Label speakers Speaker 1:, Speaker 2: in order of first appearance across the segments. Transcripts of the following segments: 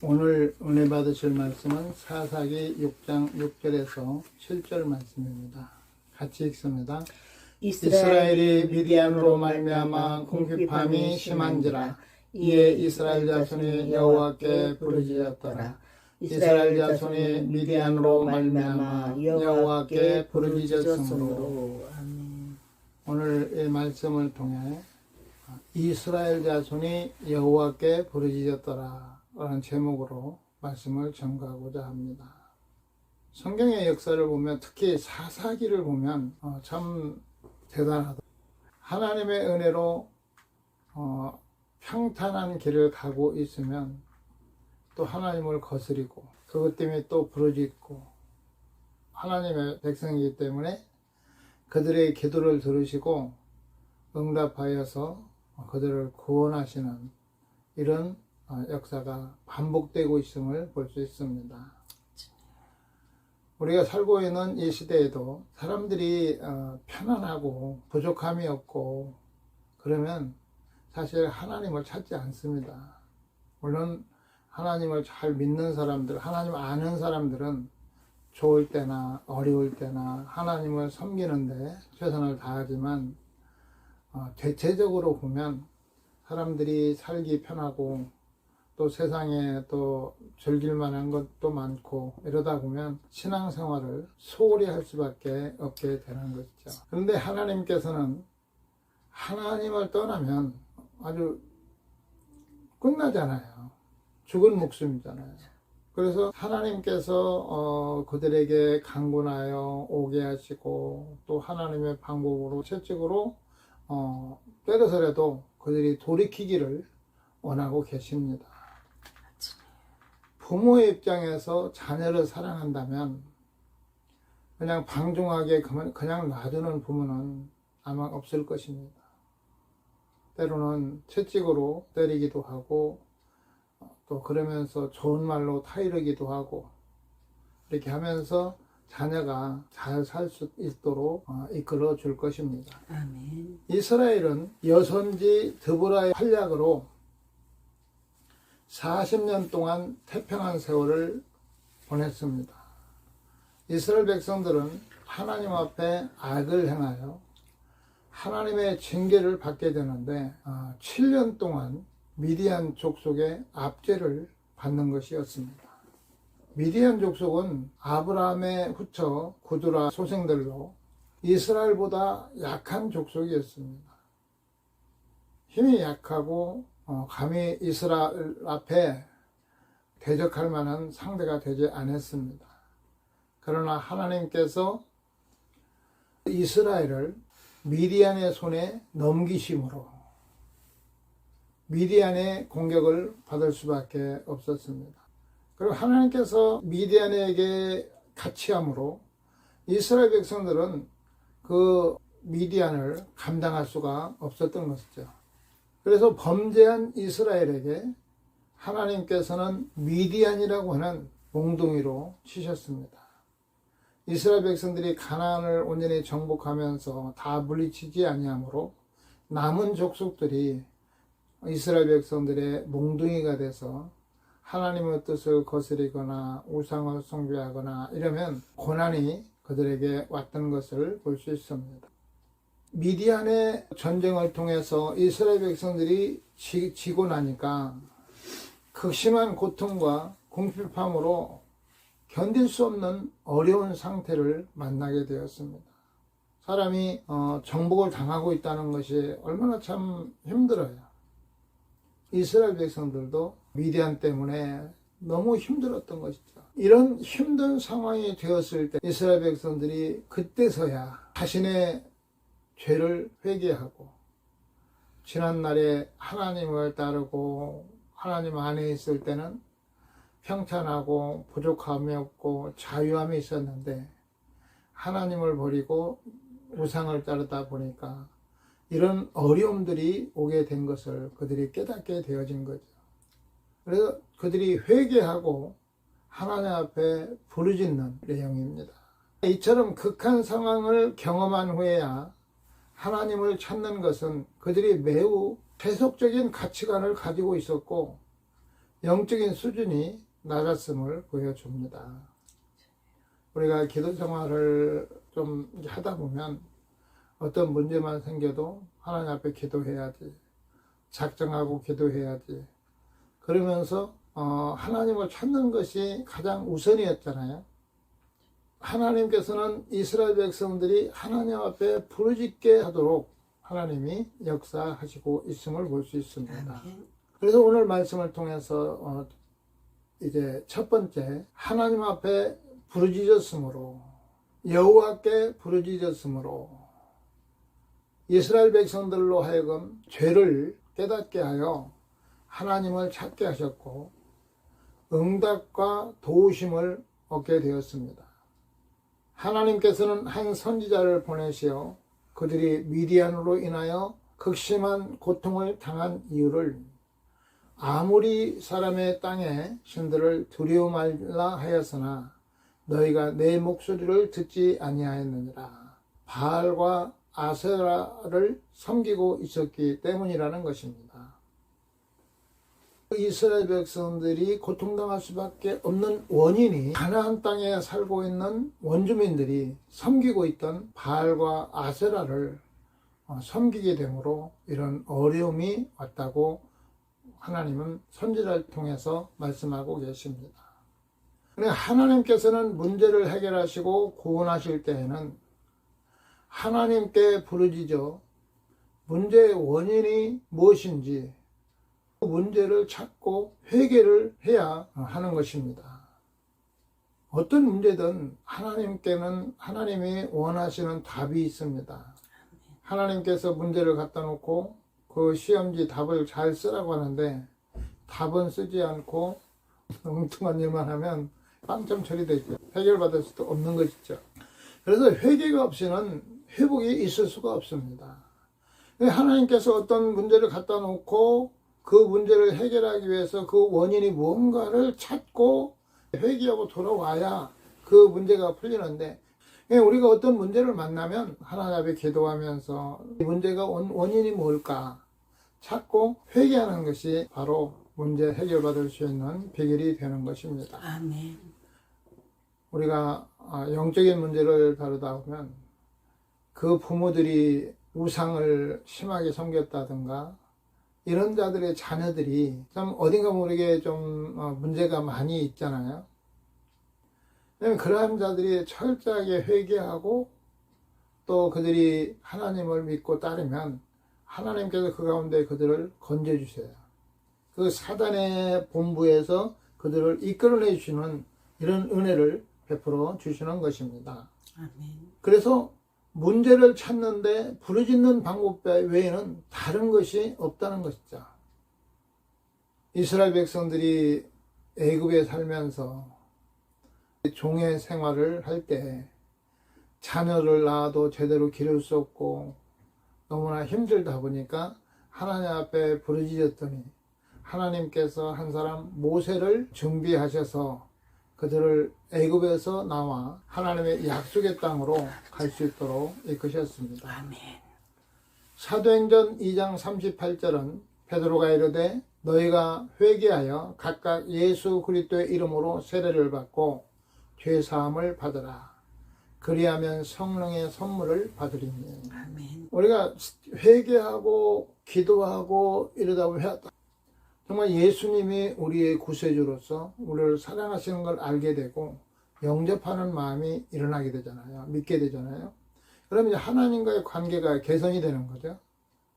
Speaker 1: 오늘 은혜 받으실 말씀은 사사기 6장 6절에서 7절 말씀입니다. 같이 읽습니다. 이스라엘이 미디안으로 말미암아 궁핍함이 심한지라 이에 이스라엘 자손이 여호와께 부르짖었더라. 이스라엘 자손이 미디안으로 말미암아 여호와께 부르짖었으므로. 오늘 이 말씀을 통해 이스라엘 자손이 여호와께 부르짖었더라 라는 제목으로 말씀을 전가하고자 합니다. 성경의 역사를 보면, 특히 사사기를 보면 참 대단하다. 하나님의 은혜로 평탄한 길을 가고 있으면 또 하나님을 거스리고 그것 때문에 또 부르짖고, 하나님의 백성이기 때문에 그들의 기도를 들으시고 응답하여서 그들을 구원하시는 이런 역사가 반복되고 있음을 볼 수 있습니다. 우리가 살고 있는 이 시대에도 사람들이 편안하고 부족함이 없고 그러면 사실 하나님을 찾지 않습니다. 물론 하나님을 잘 믿는 사람들, 하나님 아는 사람들은 좋을 때나 어려울 때나 하나님을 섬기는데 최선을 다하지만, 대체적으로 보면 사람들이 살기 편하고 또 세상에 또 즐길 만한 것도 많고 이러다 보면 신앙생활을 소홀히 할 수밖에 없게 되는 것이죠. 그런데 하나님께서는 하나님을 떠나면 아주 끝나잖아요. 죽은 목숨이잖아요. 그래서 하나님께서 그들에게 강군하여 오게 하시고 또 하나님의 방법으로 채찍으로 때려서라도 그들이 돌이키기를 원하고 계십니다. 부모의 입장에서 자녀를 사랑한다면 그냥 방종하게 그냥 놔두는 부모는 아마 없을 것입니다. 때로는 채찍으로 때리기도 하고 또 그러면서 좋은 말로 타이르기도 하고 이렇게 하면서 자녀가 잘 살 수 있도록 이끌어 줄 것입니다.
Speaker 2: 아멘.
Speaker 1: 이스라엘은 여선지 드보라의 활약으로 40년 동안 태평한 세월을 보냈습니다. 이스라엘 백성들은 하나님 앞에 악을 행하여 하나님의 징계를 받게 되는데 7년 동안 미디안 족속의 압제를 받는 것이었습니다. 미디안 족속은 아브라함의 후처 구두라 소생들로 이스라엘보다 약한 족속이었습니다. 힘이 약하고 감히 이스라엘 앞에 대적할 만한 상대가 되지 않았습니다. 그러나 하나님께서 이스라엘을 미디안의 손에 넘기심으로 미디안의 공격을 받을 수밖에 없었습니다. 그리고 하나님께서 미디안에게 같이함으로 이스라엘 백성들은 그 미디안을 감당할 수가 없었던 것이죠. 그래서 범죄한 이스라엘에게 하나님께서는 미디안이라고 하는 몽둥이로 치셨습니다. 이스라엘 백성들이 가나안을 온전히 정복하면서 다 물리치지 아니하므로 남은 족속들이 이스라엘 백성들의 몽둥이가 돼서 하나님의 뜻을 거스리거나 우상을 숭배하거나 이러면 고난이 그들에게 왔던 것을 볼 수 있습니다. 미디안의 전쟁을 통해서 이스라엘 백성들이 지고 나니까 극심한 고통과 궁핍함으로 견딜 수 없는 어려운 상태를 만나게 되었습니다. 사람이 정복을 당하고 있다는 것이 얼마나 참 힘들어요. 이스라엘 백성들도 미디안 때문에 너무 힘들었던 것이죠. 이런 힘든 상황이 되었을 때 이스라엘 백성들이 그때서야 자신의 죄를 회개하고 지난날에 하나님을 따르고 하나님 안에 있을 때는 평탄하고 부족함이 없고 자유함이 있었는데 하나님을 버리고 우상을 따르다 보니까 이런 어려움들이 오게 된 것을 그들이 깨닫게 되어진 거죠. 그래서 그들이 회개하고 하나님 앞에 부르짖는 내용입니다. 이처럼 극한 상황을 경험한 후에야 하나님을 찾는 것은 그들이 매우 세속적인 가치관을 가지고 있었고 영적인 수준이 낮았음을 보여줍니다. 우리가 기도 생활을 좀 하다 보면 어떤 문제만 생겨도 하나님 앞에 기도해야지, 작정하고 기도해야지, 그러면서 하나님을 찾는 것이 가장 우선이었잖아요. 하나님께서는 이스라엘 백성들이 하나님 앞에 부르짖게 하도록 하나님이 역사하시고 있음을 볼 수 있습니다. 그래서 오늘 말씀을 통해서 이제 첫 번째, 하나님 앞에 부르짖었으므로, 여호와께 부르짖었으므로 이스라엘 백성들로 하여금 죄를 깨닫게 하여 하나님을 찾게 하셨고 응답과 도우심을 얻게 되었습니다. 하나님께서는 한 선지자를 보내시어 그들이 미디안으로 인하여 극심한 고통을 당한 이유를 아무리 사람의 땅에 신들을 두려워 말라 하였으나 너희가 내 목소리를 듣지 아니하였느니라. 바알과 아세라를 섬기고 있었기 때문이라는 것입니다. 이스라엘 백성들이 고통당할 수밖에 없는 원인이 가나안 땅에 살고 있는 원주민들이 섬기고 있던 바알과 아세라를 섬기게 되므로 이런 어려움이 왔다고 하나님은 선지자를 통해서 말씀하고 계십니다. 하나님께서는 문제를 해결하시고 구원하실 때에는 하나님께 부르짖어 문제의 원인이 무엇인지 그 문제를 찾고 해결을 해야 하는 것입니다. 어떤 문제든 하나님께는 하나님이 원하시는 답이 있습니다. 하나님께서 문제를 갖다 놓고 그 시험지 답을 잘 쓰라고 하는데 답은 쓰지 않고 엉뚱한 일만 하면 빵점 처리되죠. 해결받을 수도 없는 것이죠. 그래서 회개가 없이는 회복이 있을 수가 없습니다. 하나님께서 어떤 문제를 갖다 놓고 그 문제를 해결하기 위해서 그 원인이 무언가를 찾고 회개하고 돌아와야 그 문제가 풀리는데, 우리가 어떤 문제를 만나면 하나님 앞에 기도하면서 이 문제가 원인이 뭘까 찾고 회개하는 것이 바로 문제 해결받을 수 있는 비결이 되는 것입니다.
Speaker 2: 아멘.
Speaker 1: 우리가 영적인 문제를 다루다 보면 그 부모들이 우상을 심하게 섬겼다든가 이런 자들의 자녀들이 참 어딘가 모르게 좀 문제가 많이 있잖아요. 그러한 자들이 철저하게 회개하고 또 그들이 하나님을 믿고 따르면 하나님께서 그 가운데 그들을 건져주세요. 그 사단의 본부에서 그들을 이끌어내 주시는 이런 은혜를 베풀어 주시는 것입니다.
Speaker 2: 아멘.
Speaker 1: 그래서 문제를 찾는데 부르짖는 방법 외에는 다른 것이 없다는 것이죠. 이스라엘 백성들이 애굽에 살면서 종의 생활을 할 때 자녀를 낳아도 제대로 기를 수 없고 너무나 힘들다 보니까 하나님 앞에 부르짖었더니 하나님께서 한 사람 모세를 준비하셔서 그들을 애굽에서 나와 하나님의 약속의 땅으로 갈 수 있도록 이끄셨습니다.
Speaker 2: 아멘.
Speaker 1: 사도행전 2장 38절은 베드로가 이르되 너희가 회개하여 각각 예수 그리스도의 이름으로 세례를 받고 죄사함을 받으라. 그리하면 성령의 선물을 받으리니.
Speaker 2: 아멘.
Speaker 1: 우리가 회개하고 기도하고 이러다 보면 정말 예수님이 우리의 구세주로서 우리를 사랑하시는 걸 알게 되고 영접하는 마음이 일어나게 되잖아요. 믿게 되잖아요. 그러면 하나님과의 관계가 개선이 되는 거죠.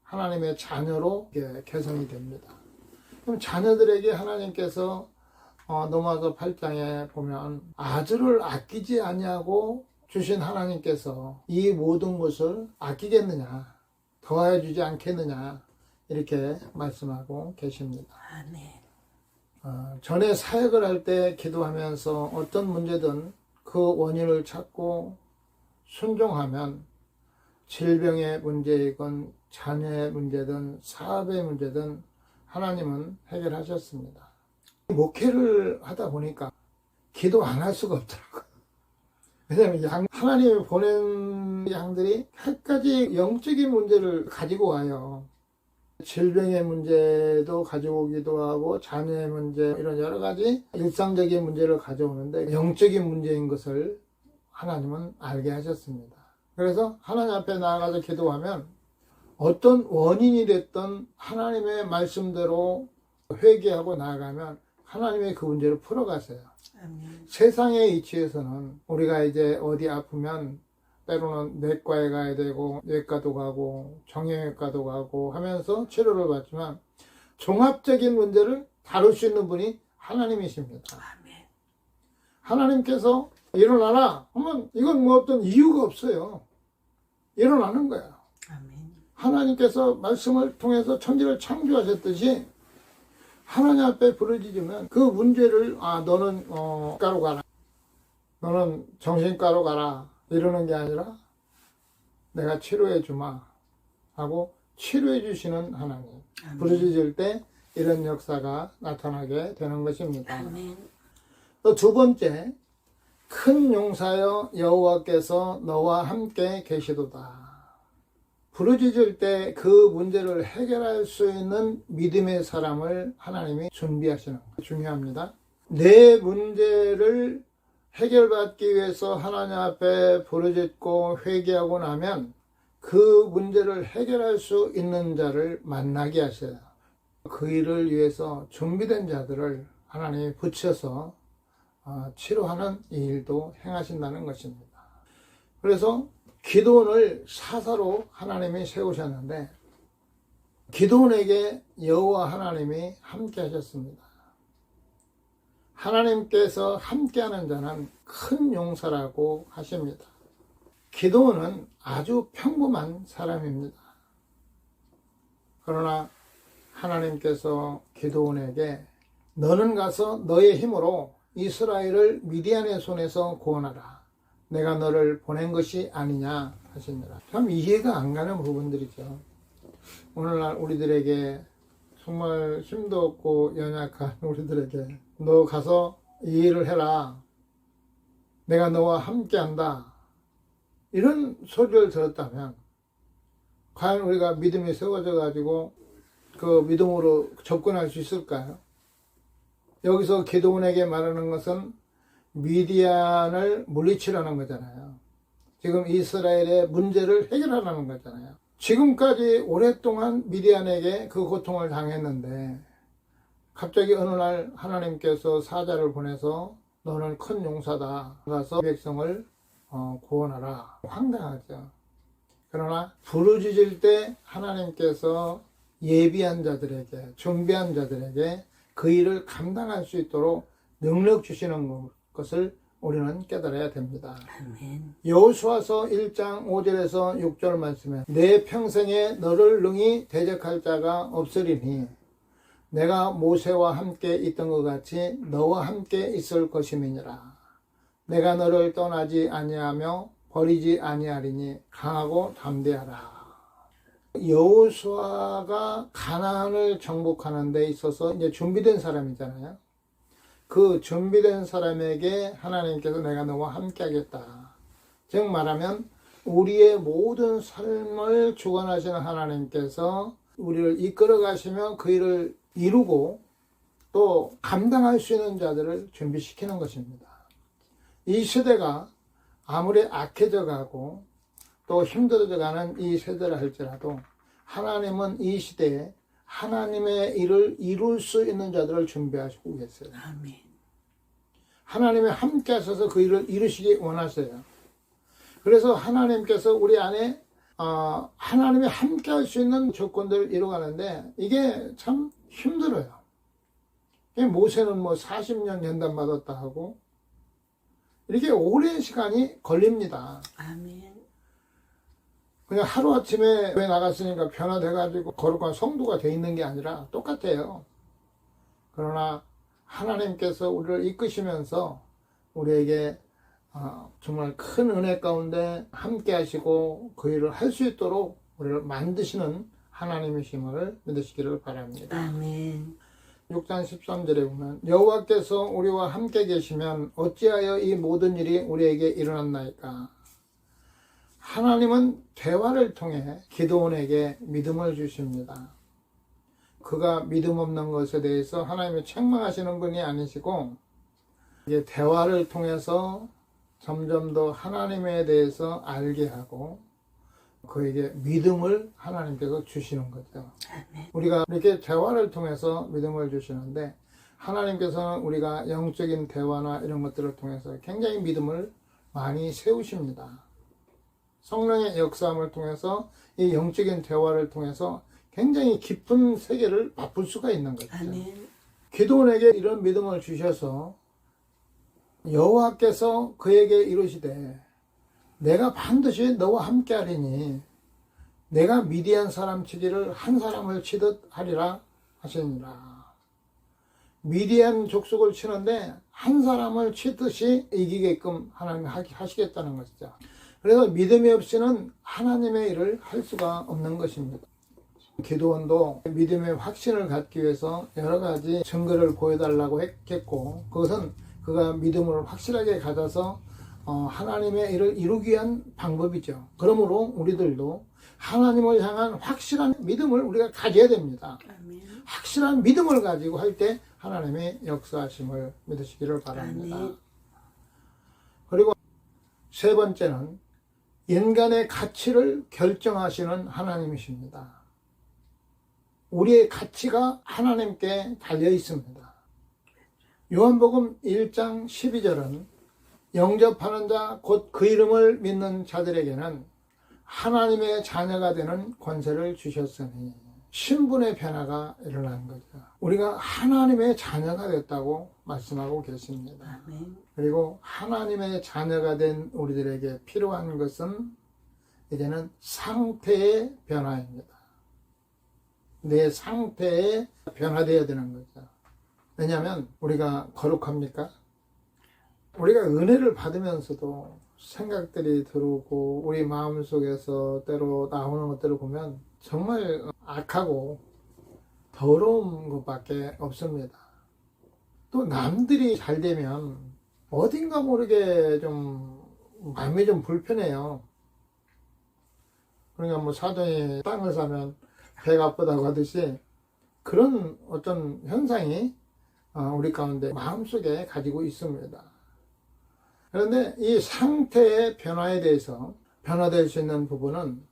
Speaker 1: 하나님의 자녀로 개선이 됩니다. 그럼 자녀들에게 하나님께서 로마서 8장에 보면 아들을 아끼지 아니하고 주신 하나님께서 이 모든 것을 아끼겠느냐, 더해 주지 않겠느냐 이렇게 말씀하고 계십니다.
Speaker 2: 아멘.
Speaker 1: 전에 사역을 할 때 기도하면서 어떤 문제든 그 원인을 찾고 순종하면 질병의 문제이건 자녀의 문제든 사업의 문제든 하나님은 해결하셨습니다. 목회를 하다 보니까 기도 안 할 수가 없더라고요. 왜냐하면 하나님이 보낸 양들이 한 가지 영적인 문제를 가지고 와요. 질병의 문제도 가져오기도 하고 자녀의 문제 이런 여러 가지 일상적인 문제를 가져오는데 영적인 문제인 것을 하나님은 알게 하셨습니다. 그래서 하나님 앞에 나아가서 기도하면 어떤 원인이 됐던 하나님의 말씀대로 회개하고 나아가면 하나님의 그 문제를 풀어가세요.
Speaker 2: 아멘.
Speaker 1: 세상의 이치에서는 우리가 이제 어디 아프면 때로는 내과에 가야 되고 뇌과도 가고 정형외과도 가고 하면서 치료를 받지만 종합적인 문제를 다룰 수 있는 분이 하나님이십니다.
Speaker 2: 아멘.
Speaker 1: 하나님께서 일어나라 하면 이건 뭐 어떤 이유가 없어요. 일어나는 거야.
Speaker 2: 아멘.
Speaker 1: 하나님께서 말씀을 통해서 천지를 창조하셨듯이 하나님 앞에 부르짖으면 그 문제를 너는 과로 가라, 너는 정신과로 가라 이러는 게 아니라 내가 치료해 주마 하고 치료해 주시는 하나님.
Speaker 2: 아멘.
Speaker 1: 부르짖을 때 이런 역사가 나타나게 되는 것입니다.
Speaker 2: 아멘.
Speaker 1: 또 두 번째, 큰 용사여 여호와께서 너와 함께 계시도다. 부르짖을 때 그 문제를 해결할 수 있는 믿음의 사람을 하나님이 준비하시는 거 중요합니다. 내 문제를 해결받기 위해서 하나님 앞에 부르짖고 회개하고 나면 그 문제를 해결할 수 있는 자를 만나게 하셔요. 그 일을 위해서 준비된 자들을 하나님이 붙여서 치료하는 이 일도 행하신다는 것입니다. 그래서 기드온을 사사로 하나님이 세우셨는데 기드온에게 여호와 하나님이 함께 하셨습니다. 하나님께서 함께하는 자는 큰 용사라고 하십니다. 기드온은 아주 평범한 사람입니다. 그러나 하나님께서 기드온에게 너는 가서 너의 힘으로 이스라엘을 미디안의 손에서 구원하라. 내가 너를 보낸 것이 아니냐 하시니라. 참 이해가 안 가는 부분들이죠. 오늘날 우리들에게 정말 힘도 없고 연약한 우리들에게 너 가서 이 일을 해라. 내가 너와 함께 한다. 이런 소리를 들었다면 과연 우리가 믿음이 세워져 가지고 그 믿음으로 접근할 수 있을까요? 여기서 기드온에게 말하는 것은 미디안을 물리치라는 거잖아요. 지금 이스라엘의 문제를 해결하라는 거잖아요. 지금까지 오랫동안 미디안에게 그 고통을 당했는데 갑자기 어느 날 하나님께서 사자를 보내서 너는 큰 용사다. 가서 백성을 구원하라. 황당하죠. 그러나 부르짖을 때 하나님께서 예비한 자들에게, 준비한 자들에게 그 일을 감당할 수 있도록 능력 주시는 것을 우리는 깨달아야 됩니다.
Speaker 2: 아멘.
Speaker 1: 여호수아서 1장 5절에서 6절 말씀에 내 평생에 너를 능히 대적할 자가 없으리니 내가 모세와 함께 있던 것 같이 너와 함께 있을 것임이니라. 내가 너를 떠나지 아니하며 버리지 아니하리니 강하고 담대하라. 여호수아가 가나안을 정복하는 데 있어서 이제 준비된 사람이잖아요. 그 준비된 사람에게 하나님께서 내가 너와 함께 하겠다. 즉 말하면 우리의 모든 삶을 주관하시는 하나님께서 우리를 이끌어 가시며 그 일을 이루고 또 감당할 수 있는 자들을 준비시키는 것입니다. 이 시대가 아무리 악해져 가고 또 힘들어져 가는 이 세대라 할지라도 하나님은 이 시대에 하나님의 일을 이룰 수 있는 자들을 준비하시고 계세요.
Speaker 2: 아멘.
Speaker 1: 하나님이 함께 하셔서 그 일을 이루시기 원하세요. 그래서 하나님께서 우리 안에 하나님이 함께 할 수 있는 조건들을 이루어가는데 이게 참 힘들어요. 모세는 뭐 40년 연단 받았다 하고 이렇게 오랜 시간이 걸립니다.
Speaker 2: 아멘.
Speaker 1: 그냥 하루아침에 왜 나갔으니까 변화돼가지고 거룩한 성도가 돼 있는 게 아니라 똑같아요. 그러나 하나님께서 우리를 이끄시면서 우리에게 정말 큰 은혜 가운데 함께 하시고 그 일을 할 수 있도록 우리를 만드시는 하나님이심을 믿으시기를 바랍니다.
Speaker 2: 아멘.
Speaker 1: 6장 13절에 보면 여호와께서 우리와 함께 계시면 어찌하여 이 모든 일이 우리에게 일어났나이까. 하나님은 대화를 통해 기드온에게 믿음을 주십니다. 그가 믿음 없는 것에 대해서 하나님이 책망하시는 분이 아니시고, 이게 대화를 통해서 점점 더 하나님에 대해서 알게 하고 그에게 믿음을 하나님께서 주시는 거죠.
Speaker 2: 아멘.
Speaker 1: 우리가 이렇게 대화를 통해서 믿음을 주시는데, 하나님께서는 우리가 영적인 대화나 이런 것들을 통해서 굉장히 믿음을 많이 세우십니다. 성령의 역사함을 통해서 이 영적인 대화를 통해서 굉장히 깊은 세계를 맛볼 수가 있는 거죠.
Speaker 2: 아멘.
Speaker 1: 기도원에게 이런 믿음을 주셔서 여호와께서 그에게 이르시되 내가 반드시 너와 함께 하리니 내가 미디안 사람 치기를 한 사람을 치듯 하리라 하시니라. 미디안 족속을 치는데 한 사람을 치듯이 이기게끔 하나님이 하시겠다는 것이죠. 그래서 믿음이 없이는 하나님의 일을 할 수가 없는 것입니다. 기도원도 믿음의 확신을 갖기 위해서 여러 가지 증거를 보여달라고 했겠고, 그것은 그가 믿음을 확실하게 가져서 하나님의 일을 이루기 위한 방법이죠. 그러므로 우리들도 하나님을 향한 확실한 믿음을 우리가 가져야 됩니다.
Speaker 2: 아멘.
Speaker 1: 확실한 믿음을 가지고 할 때 하나님의 역사하심을 믿으시기를 바랍니다.
Speaker 2: 아멘.
Speaker 1: 그리고 세 번째는 인간의 가치를 결정하시는 하나님이십니다. 우리의 가치가 하나님께 달려 있습니다. 요한복음 1장 12절은 영접하는 자 곧 그 이름을 믿는 자들에게는 하나님의 자녀가 되는 권세를 주셨으니 신분의 변화가 일어난 거죠. 우리가 하나님의 자녀가 됐다고 말씀하고 계십니다.
Speaker 2: 아멘.
Speaker 1: 그리고 하나님의 자녀가 된 우리들에게 필요한 것은 이제는 상태의 변화입니다. 내 상태에 변화되어야 되는 거죠. 왜냐하면 우리가 거룩합니까? 우리가 은혜를 받으면서도 생각들이 들어오고 우리 마음속에서 때로 나오는 것들을 보면 정말 악하고 더러운 것밖에 없습니다. 또 남들이 잘 되면 어딘가 모르게 좀 마음이 좀 불편해요. 그러니까 뭐 사돈이 땅을 사면 배가 아프다고 하듯이 그런 어떤 현상이 우리 가운데 마음속에 가지고 있습니다. 그런데 이 상태의 변화에 대해서 변화될 수 있는 부분은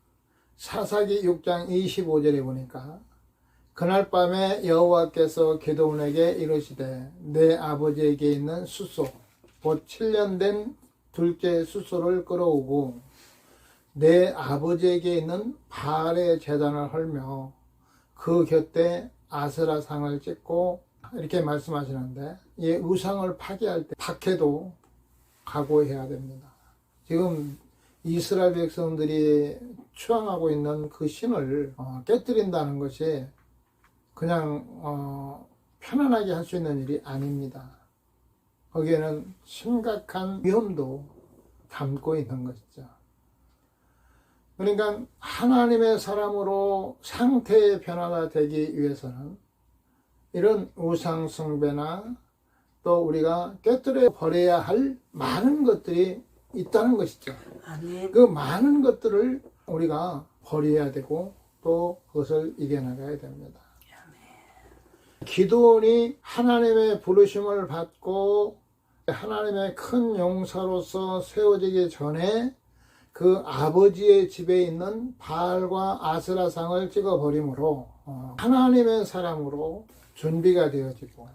Speaker 1: 사사기 6장 25절에 보니까 그날 밤에 여호와께서 기드온에게 이르시되 내 아버지에게 있는 숫소 곧 7년 된 둘째 숫소를 끌어오고 내 아버지에게 있는 바알의 제단을 헐며 그 곁에 아세라 상을 찍고 이렇게 말씀하시는데, 이 우상을 파괴할 때 박해도 각오해야 됩니다. 지금 이스라엘 백성들이 추앙하고 있는 그 신을 깨뜨린다는 것이 그냥 편안하게 할 수 있는 일이 아닙니다. 거기에는 심각한 위험도 담고 있는 것이죠. 그러니까 하나님의 사람으로 상태의 변화가 되기 위해서는 이런 우상 숭배나 또 우리가 깨뜨려 버려야 할 많은 것들이 있다는 것이죠.
Speaker 2: 아멘.
Speaker 1: 그 많은 것들을 우리가 버려야 되고 또 그것을 이겨나가야 됩니다. 기드온이 하나님의 부르심을 받고 하나님의 큰 용사로서 세워지기 전에 그 아버지의 집에 있는 바알과 아세라상을 찍어버리므로 하나님의 사람으로 준비가 되어지고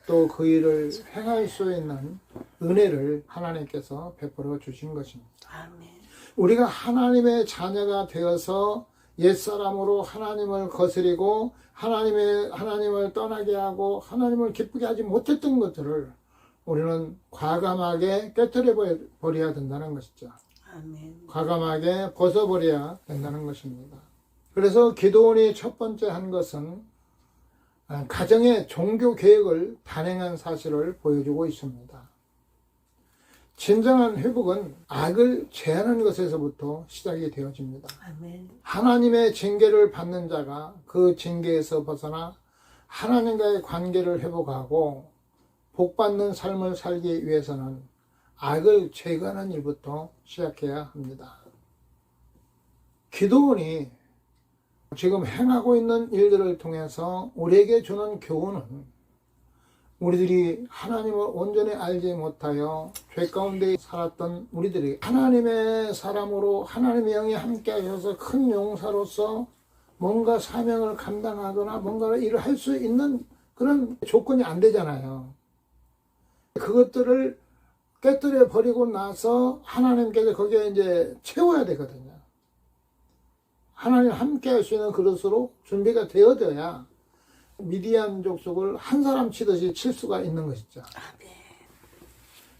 Speaker 1: 또 그 일을 행할 수 있는 은혜를 하나님께서 베풀어 주신 것입니다.
Speaker 2: 아멘.
Speaker 1: 우리가 하나님의 자녀가 되어서 옛사람으로 하나님을 거스리고 하나님을 떠나게 하고 하나님을 기쁘게 하지 못했던 것들을 우리는 과감하게 깨뜨려 버려야 된다는 것이죠.
Speaker 2: 아멘.
Speaker 1: 과감하게 벗어버려야 된다는 것입니다. 그래서 기드온이 첫 번째 한 것은 가정의 종교 개혁을 단행한 사실을 보여주고 있습니다. 진정한 회복은 악을 제한하는 것에서부터 시작이 되어집니다.
Speaker 2: 아멘.
Speaker 1: 하나님의 징계를 받는 자가 그 징계에서 벗어나 하나님과의 관계를 회복하고 복받는 삶을 살기 위해서는 악을 제거하는 일부터 시작해야 합니다. 기드온이 지금 행하고 있는 일들을 통해서 우리에게 주는 교훈은 우리들이 하나님을 온전히 알지 못하여 죄 가운데 살았던 우리들이 하나님의 사람으로 하나님의 영이 함께 하셔서 큰 용사로서 뭔가 사명을 감당하거나 뭔가 일을 할 수 있는 그런 조건이 안 되잖아요. 그것들을 깨뜨려 버리고 나서 하나님께서 거기에 이제 채워야 되거든요. 하나님 함께 할 수 있는 그릇으로 준비가 되어져야 미디안 족속을 한 사람 치듯이 칠 수가 있는 것이죠.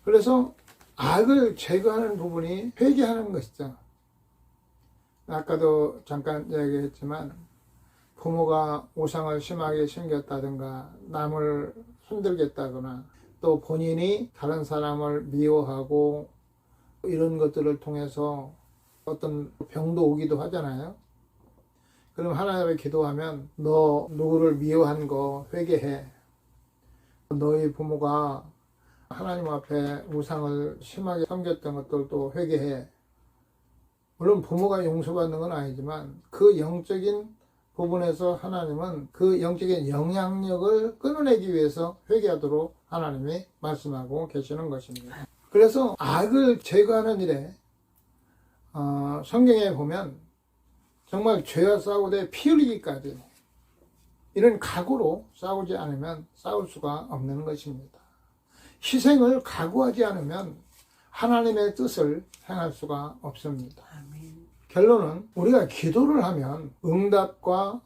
Speaker 1: 그래서 악을 제거하는 부분이 회개하는 것이죠. 아까도 잠깐 얘기했지만 부모가 우상을 심하게 심겼다든가 남을 힘들겠다거나 또 본인이 다른 사람을 미워하고 이런 것들을 통해서 어떤 병도 오기도 하잖아요. 그럼 하나님께 기도하면 너 누구를 미워한 거 회개해. 너희 부모가 하나님 앞에 우상을 심하게 섬겼던 것들도 회개해. 물론 부모가 용서받는 건 아니지만 그 영적인 부분에서 하나님은 그 영적인 영향력을 끊어내기 위해서 회개하도록 하나님이 말씀하고 계시는 것입니다. 그래서 악을 제거하는 일에 성경에 보면 정말 죄와 싸우되 피 흘리기까지 이런 각오로 싸우지 않으면 싸울 수가 없는 것입니다. 희생을 각오하지 않으면 하나님의 뜻을 행할 수가 없습니다.
Speaker 2: 아멘.
Speaker 1: 결론은 우리가 기도를 하면 응답과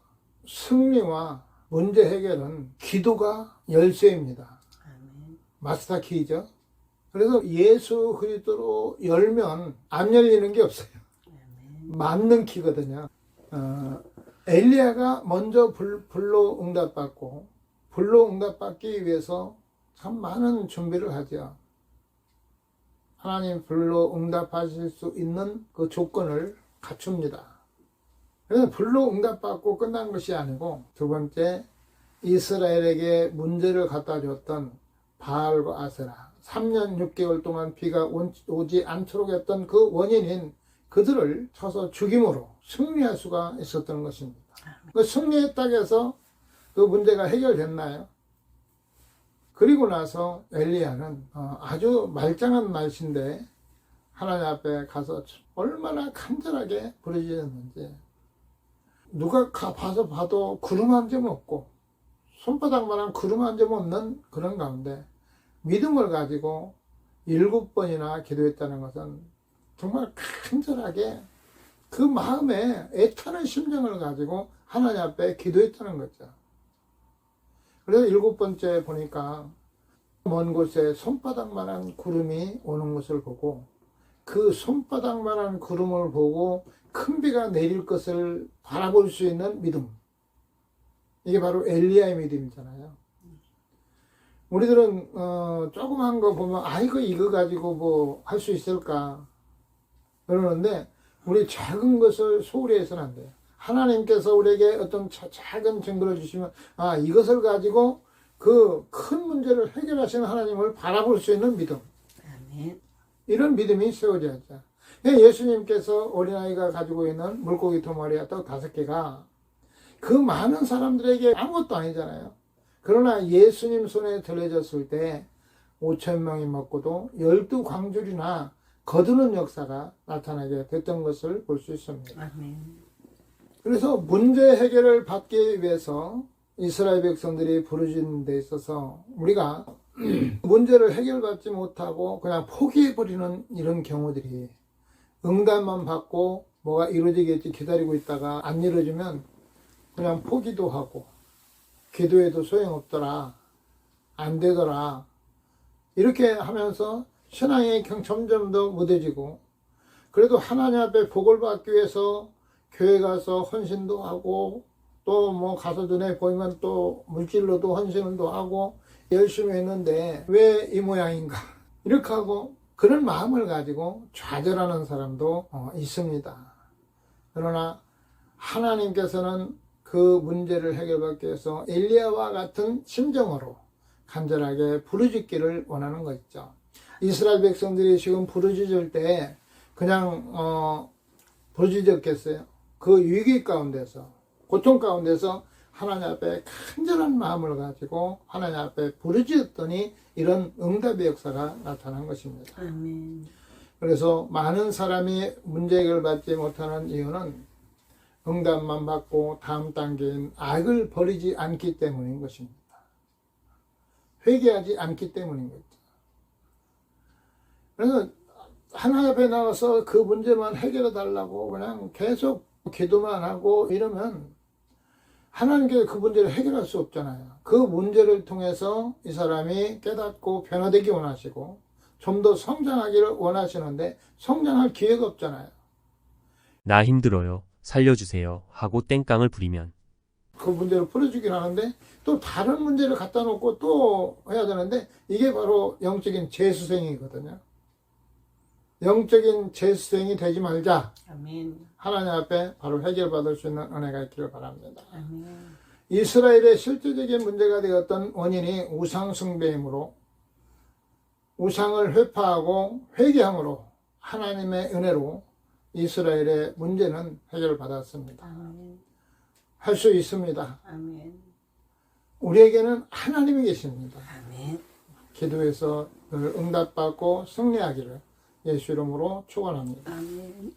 Speaker 1: 승리와 문제 해결은 기도가 열쇠입니다.
Speaker 2: 아멘.
Speaker 1: 마스터 키죠. 그래서 예수 그리스도로 열면 안 열리는 게 없어요.
Speaker 2: 아멘.
Speaker 1: 맞는 키거든요. 엘리야가 먼저 불로 응답받고 불로 응답받기 위해서 참 많은 준비를 하죠. 하나님 불로 응답하실 수 있는 그 조건을 갖춥니다. 그래서 불로 응답받고 끝난 것이 아니고 두 번째 이스라엘에게 문제를 갖다 줬던 바알과 아세라 3년 6개월 동안 비가 오지 않도록 했던 그 원인인 그들을 쳐서 죽임으로 승리할 수가 있었던 것입니다. 그 승리했다고 해서 그 문제가 해결됐나요? 그리고 나서 엘리야는 아주 말짱한 날씨인데 하나님 앞에 가서 얼마나 간절하게 부르짖었는지 누가 가서 봐도 구름 한 점 없고 손바닥만한 구름 한 점 없는 그런 가운데 믿음을 가지고 7번이나 기도했다는 것은 정말 간절하게 그 마음에 애타는 심정을 가지고 하나님 앞에 기도했다는 거죠. 그래서 7번째 보니까 먼 곳에 손바닥만한 구름이 오는 것을 보고 그 손바닥만한 구름을 보고 큰 비가 내릴 것을 바라볼 수 있는 믿음. 이게 바로 엘리야의 믿음이잖아요. 우리들은 조그만 거 보면 아이고 이거 가지고 뭐 할 수 있을까 그러는데 우리 작은 것을 소홀히 해서는 안 돼요. 하나님께서 우리에게 어떤 작은 증거를 주시면 이것을 가지고 그 큰 문제를 해결하시는 하나님을 바라볼 수 있는 믿음.
Speaker 2: 아멘.
Speaker 1: 이런 믿음이 세워져야죠. 예수님께서 어린아이가 가지고 있는 물고기 2마리와 떡 5개가 그 많은 사람들에게 아무것도 아니잖아요. 그러나 예수님 손에 들려졌을 때 5,000명이 먹고도 12광줄이나 거두는 역사가 나타나게 됐던 것을 볼 수 있습니다.
Speaker 2: 아멘.
Speaker 1: 그래서 문제 해결을 받기 위해서 이스라엘 백성들이 부르짖는 데 있어서 우리가 문제를 해결받지 못하고 그냥 포기해버리는 이런 경우들이 응답만 받고 뭐가 이루어지겠지 기다리고 있다가 안 이루어지면 그냥 포기도 하고 기도해도 소용없더라 안 되더라 이렇게 하면서 신앙이 점점 더 무뎌지고 그래도 하나님 앞에 복을 받기 위해서 교회 가서 헌신도 하고 또 뭐 가서 눈에 보이면 또 물질로도 헌신도 하고 열심히 했는데 왜 이 모양인가 이렇게 하고 그런 마음을 가지고 좌절하는 사람도 있습니다. 그러나 하나님께서는 그 문제를 해결받기 위해서 엘리야와 같은 심정으로 간절하게 부르짖기를 원하는 것이죠. 이스라엘 백성들이 지금 부르짖을 때 그냥 부르짖었겠어요. 그 위기 가운데서 고통 가운데서 하나님 앞에 간절한 마음을 가지고 하나님 앞에 부르짖었더니 이런 응답의 역사가 나타난 것입니다.
Speaker 2: 아멘.
Speaker 1: 그래서 많은 사람이 문제 해결받지 못하는 이유는 응답만 받고 다음 단계인 악을 버리지 않기 때문인 것입니다. 회개하지 않기 때문인 거죠. 그래서 하나님 앞에 나와서 그 문제만 해결해 달라고 그냥 계속 기도만 하고 이러면 하나님께 그 문제를 해결할 수 없잖아요. 그 문제를 통해서 이 사람이 깨닫고 변화되기 원하시고 좀 더 성장하기를 원하시는데 성장할 기회가 없잖아요.
Speaker 3: 나 힘들어요. 살려주세요. 하고 땡깡을 부리면
Speaker 1: 그 문제를 풀어주긴 하는데 또 다른 문제를 갖다 놓고 또 해야 되는데 이게 바로 영적인 재수생이거든요. 영적인 재수생이 되지 말자.
Speaker 2: 아멘.
Speaker 1: 하나님 앞에 바로 해결받을 수 있는 은혜가 있기를 바랍니다.
Speaker 2: 아멘.
Speaker 1: 이스라엘의 실제적인 문제가 되었던 원인이 우상 숭배이므로 우상을 회파하고 회개함으로 하나님의 은혜로 이스라엘의 문제는 해결받았습니다.
Speaker 2: 아멘.
Speaker 1: 할 수 있습니다.
Speaker 2: 아멘.
Speaker 1: 우리에게는 하나님이 계십니다.
Speaker 2: 아멘.
Speaker 1: 기도해서 늘 응답받고 승리하기를 예수 이름으로 축원합니다.
Speaker 2: 아멘.